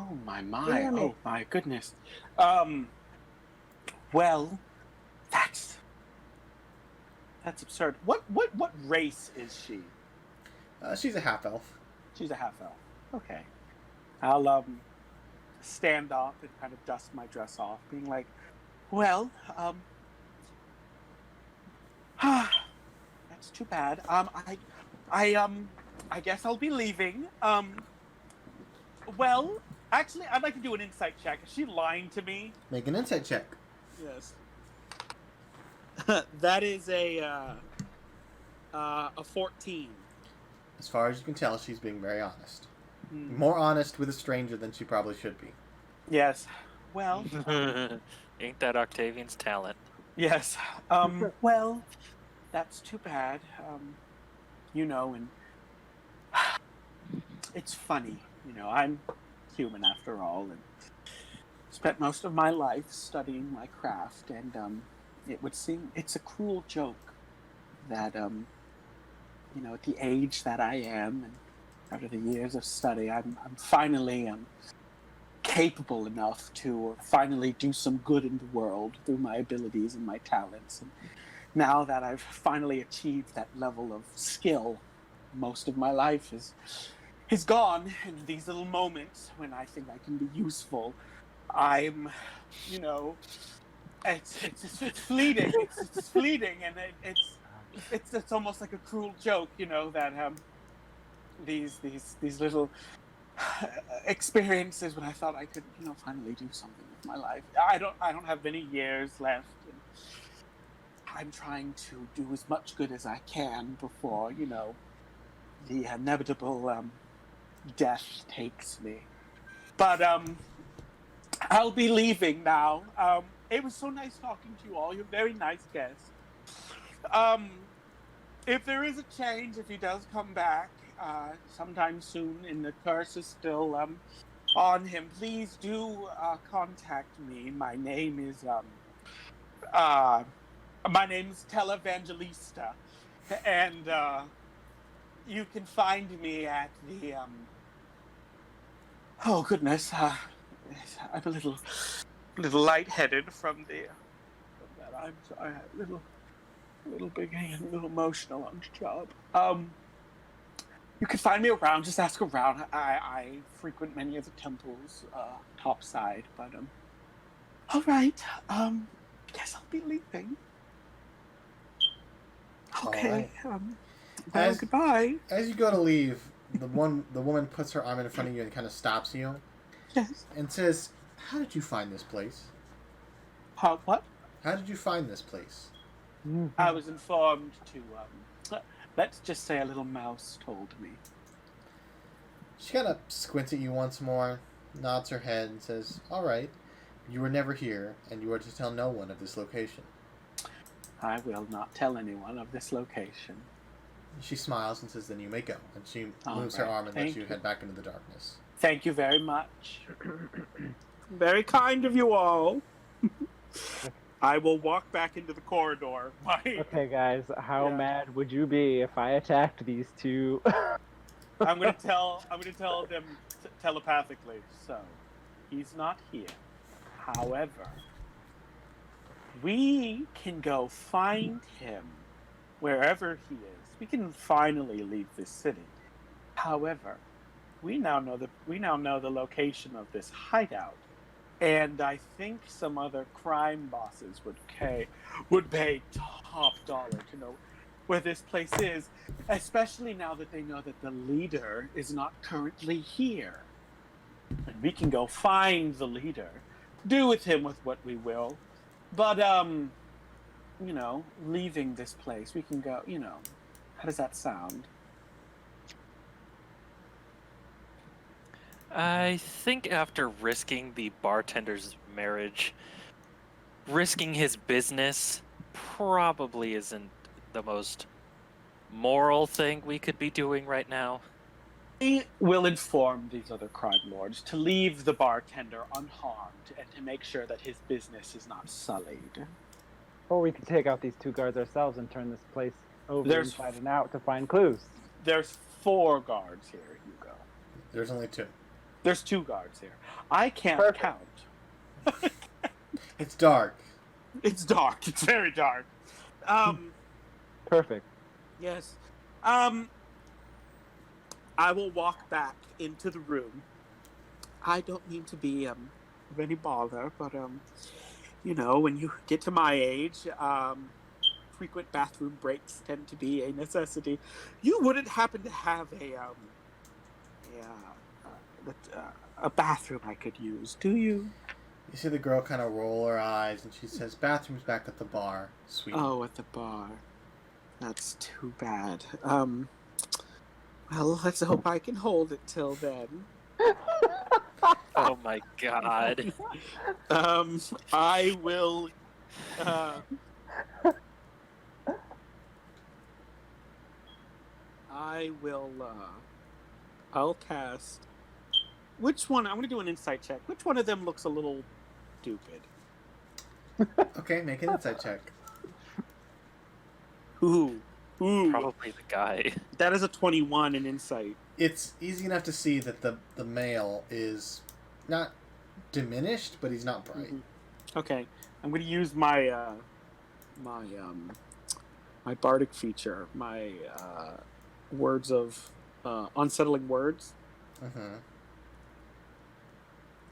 Oh my Damn it. Oh my goodness. Well, that's absurd. What race is she? She's a half elf. She's a half elf. Okay. I'll stand up and kind of dust my dress off, being like, well, that's too bad. I guess I'll be leaving. Well, actually, I'd like to do an insight check. Is she lying to me? Make an insight check. Yes. That is a 14. As far as you can tell, she's being very honest. Hmm. More honest with a stranger than she probably should be. Yes. Well. Ain't that Octavian's talent? Yes. Well, that's too bad. And it's funny. I'm human after all, and spent most of my life studying my craft, and it would seem it's a cruel joke that at the age that I am, and after the years of study, I'm finally capable enough to finally do some good in the world through my abilities and my talents. And now that I've finally achieved that level of skill, most of my life is gone. And these little moments when I think I can be useful, I'm, it's fleeting. It's fleeting, and it's almost like a cruel joke, that these little experiences when I thought I could, finally do something with my life. I don't have many years left, and I'm trying to do as much good as I can before, the inevitable death takes me. But I'll be leaving now. It was so nice talking to you all. You're very nice guests. If there is a change, if he does come back sometime soon, and the curse is still on him, please do contact me. My name is Televangelista, and you can find me at the oh goodness, I'm a little lightheaded from that. I'm sorry, a little big and a little emotional on the job. You can find me around. Just ask around. I frequent many of the temples topside, but all right. Guess I'll be leaving. Okay. Right. Well, goodbye. As you go to leave, the woman puts her arm in front of you and kind of stops you. Yes. And says, "How did you find this place? What? How did you find this place?" I was informed to. Let's just say a little mouse told me. She kind of squints at you once more, nods her head, and says, "All right. You were never here, and you are to tell no one of this location." I will not tell anyone of this location. She smiles and says, "Then you may go." And she moves her arm and lets you head back into the darkness. Thank you very much. Very kind of you all. I will walk back into the corridor. Okay, guys, how mad would you be if I attacked these two? I'm gonna tell them telepathically. So, he's not here. However, we can go find him wherever he is. We can finally leave this city. However, we now know the location of this hideout, and I think some other crime bosses would pay top dollar to know where this place is, especially now that they know that the leader is not currently here. And we can go find the leader, do with him with what we will, but leaving this place, we can go. How does that sound? I think after risking the bartender's marriage, risking his business probably isn't the most moral thing we could be doing right now. We will inform these other crime lords to leave the bartender unharmed and to make sure that his business is not sullied. Or we could take out these two guards ourselves and turn this place over inside and out to find clues. There's 4 guards here, Hugo. There's only 2. There's 2 guards here. I can't Perfect. count. It's dark. It's dark. It's very dark. Perfect. Yes. I will walk back into the room. I don't mean to be of any bother, but you know, when you get to my age, frequent bathroom breaks tend to be a necessity. You wouldn't happen to have a bathroom I could use, do you? You see the girl kind of roll her eyes, and she says, "Bathroom's back at the bar, sweet." Oh, at the bar. That's too bad. Well, let's hope I can hold it till then. Oh my god. I will. I will. I'll cast. Which one? I'm gonna do an insight check. Which one of them looks a little stupid? Okay, make an insight check. Ooh. Probably the guy. That is a 21 in insight. It's easy enough to see that the male is not diminished, but he's not bright. Okay, I'm gonna use my my bardic feature, my words of unsettling words. Mm-hmm.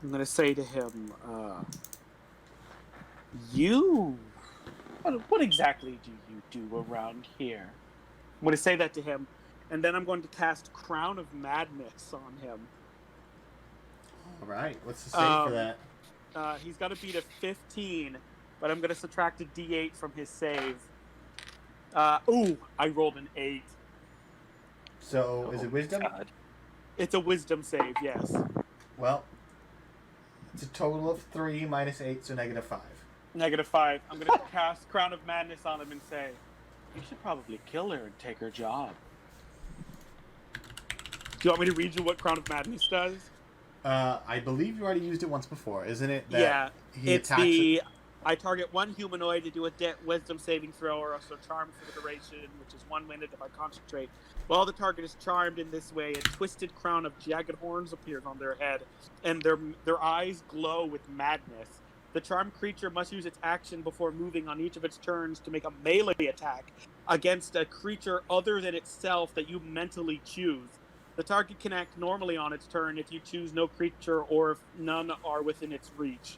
I'm gonna say to him, "You, what exactly do you do around here?" I'm gonna say that to him, and then I'm going to cast Crown of Madness on him. All right. What's the save for that? He's got to beat a 15, but I'm going to subtract a D8 from his save. I rolled an 8. So is it wisdom? God. It's a wisdom save, yes. Well, it's a total of 3 minus 8, so -5. -5. I'm going to cast Crown of Madness on him and say, "You should probably kill her and take her job." Do you want me to read you what Crown of Madness does? I believe you already used it once before, isn't it? That Yeah, he it's attacks the... it? I target one humanoid to do a wisdom saving throw or also charmed for the duration, which is 1 minute if I concentrate. While the target is charmed in this way, a twisted crown of jagged horns appears on their head, and their eyes glow with madness. The charmed creature must use its action before moving on each of its turns to make a melee attack against a creature other than itself that you mentally choose. The target can act normally on its turn if you choose no creature or if none are within its reach.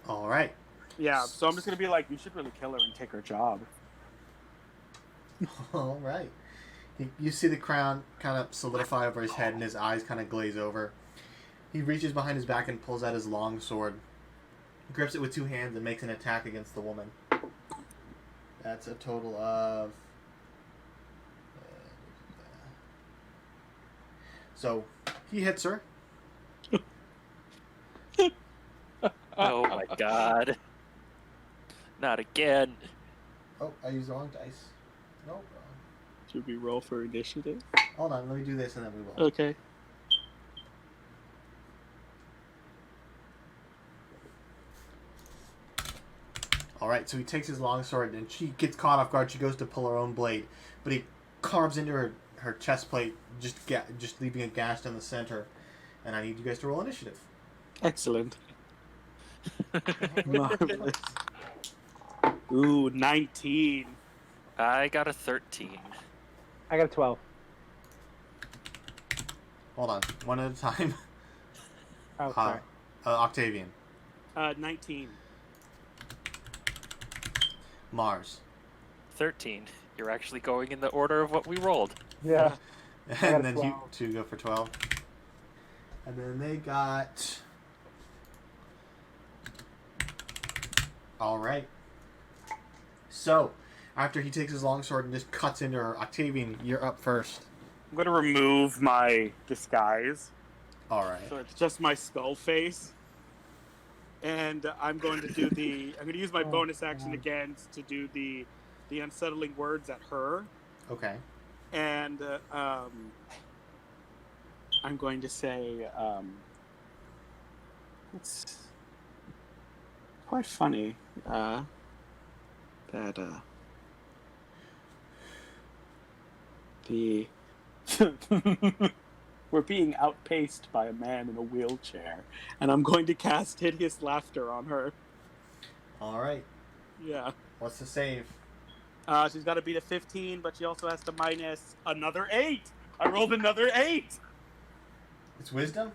All right. Yeah, so I'm just going to be like, "You should really kill her and take her job." All right. You see the crown kind of solidify over his head and his eyes kind of glaze over. He reaches behind his back and pulls out his long sword, grips it with 2 hands, and makes an attack against the woman. That's a total of... So, he hits her. Oh my god. Not again. Oh, I used the wrong dice. Nope, wrong. Should we roll for initiative? Hold on, let me do this and then we will. Okay. Alright, so he takes his longsword and she gets caught off guard. She goes to pull her own blade, but he carves into her chest plate, just leaving a gash down the center. And I need you guys to roll initiative. Excellent. Marvelous. Ooh, 19. I got a 13. I got a 12. Hold on, one at a time. Oh, sorry. Octavian. 19. Mars. 13. You're actually going in the order of what we rolled. Yeah. got a And then you 12. 2 go for 12. And then they got... Alright. So, after he takes his longsword and just cuts into her, Octavian, you're up first. I'm going to remove my disguise. Alright. So it's just my skull face. And I'm going to do I'm going to use my bonus action again to do the unsettling words at her. Okay. And I'm going to say, it's quite funny that the We're being outpaced by a man in a wheelchair, and I'm going to cast Hideous Laughter on her. All right. Yeah. What's the save? She's got to beat a 15, but she also has to minus another 8. I rolled another 8. It's wisdom.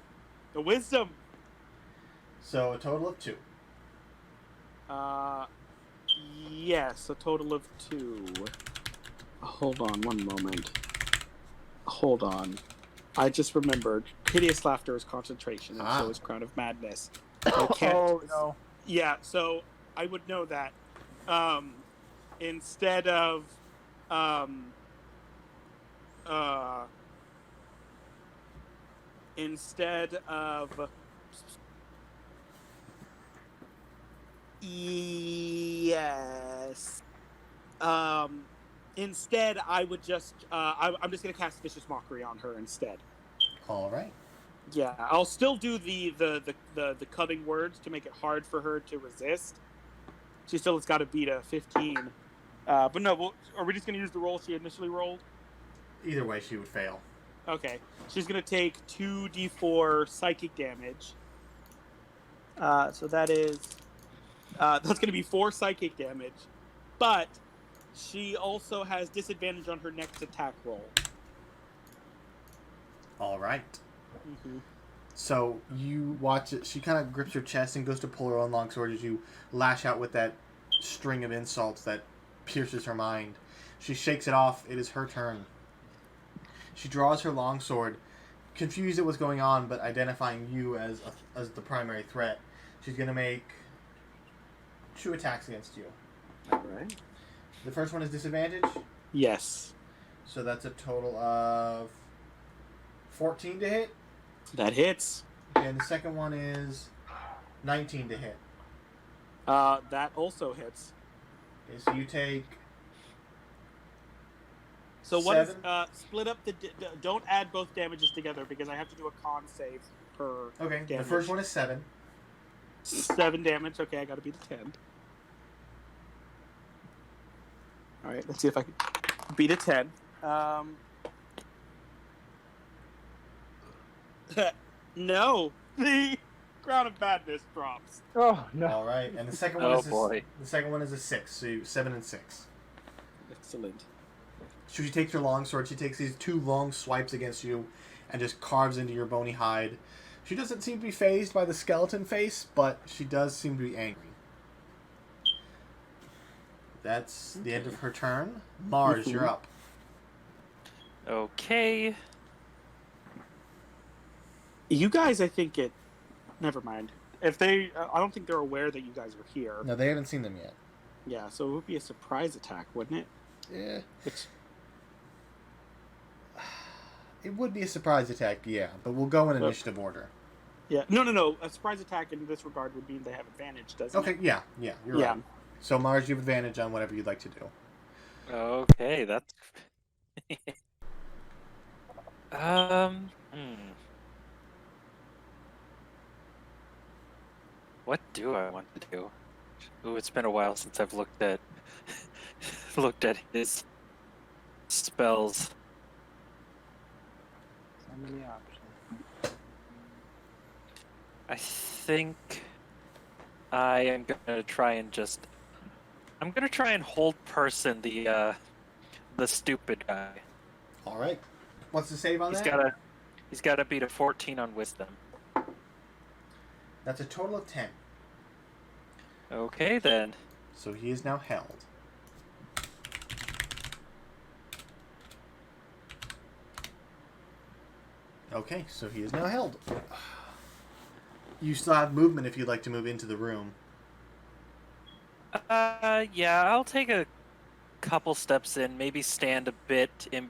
The wisdom. So a total of 2. Yes, a total of 2. Hold on one moment. Hold on. I just remembered. Hideous Laughter is concentration, and so is Crown of Madness. So I can't... Oh, no. Yeah, so I would know that. Instead of... Yes. Instead, I would just... I'm just going to cast Vicious Mockery on her instead. All right. Yeah, I'll still do the cutting words to make it hard for her to resist. She still has got to beat a 15. But no, are we just going to use the roll she initially rolled? Either way, she would fail. Okay. She's going to take 2d4 psychic damage. So that is... that's going to be 4 psychic damage. But she also has disadvantage on her next attack roll. All right. Mm-hmm. So you watch it. She kind of grips her chest and goes to pull her own longsword as you lash out with that string of insults that pierces her mind. She shakes it off. It is her turn. She draws her longsword, confused at what's going on, but identifying you as the primary threat. She's going to make 2 attacks against you. All right. The first one is disadvantage. Yes. So that's a total of 14 to hit. That hits. And the second one is 19 to hit. That also hits. Okay, so you take... So what is 7? Split up the... don't add both damages together because I have to do a con save per Okay, damage. the first one is 7. 7 damage. Okay, I gotta beat a 10. Alright, let's see if I can beat a 10. No! The Crown of Madness drops. Oh, no. All right, and the second one Oh, is boy. the second one is a 6. So 7 and 6. Excellent. So she takes her longsword. She takes these 2 long swipes against you, and just carves into your bony hide. She doesn't seem to be fazed by the skeleton face, but she does seem to be angry. That's the end of her turn. Mars, you're up. Okay. You guys, I think it... Never mind. If they... I don't think they're aware that you guys are here. No, they haven't seen them yet. Yeah, so it would be a surprise attack, wouldn't it? Yeah. It's... It would be a surprise attack, yeah, but we'll go in Well- initiative order. Yeah. No. A surprise attack in this regard would mean they have advantage, doesn't it? Okay, yeah, you're Yeah. right. So Mars, you have advantage on whatever you'd like to do. Okay, that's... What do I want to do? Ooh, it's been a while since I've looked at looked at his spells. So many options. I think I am gonna try and I'm gonna try and hold person the stupid guy. All right. What's the save on He's that? gotta beat a 14 on wisdom. That's a total of 10. Okay then. So he is now held. Okay, so he is now held. You still have movement if you'd like to move into the room. Yeah, I'll take a couple steps in, maybe stand a bit in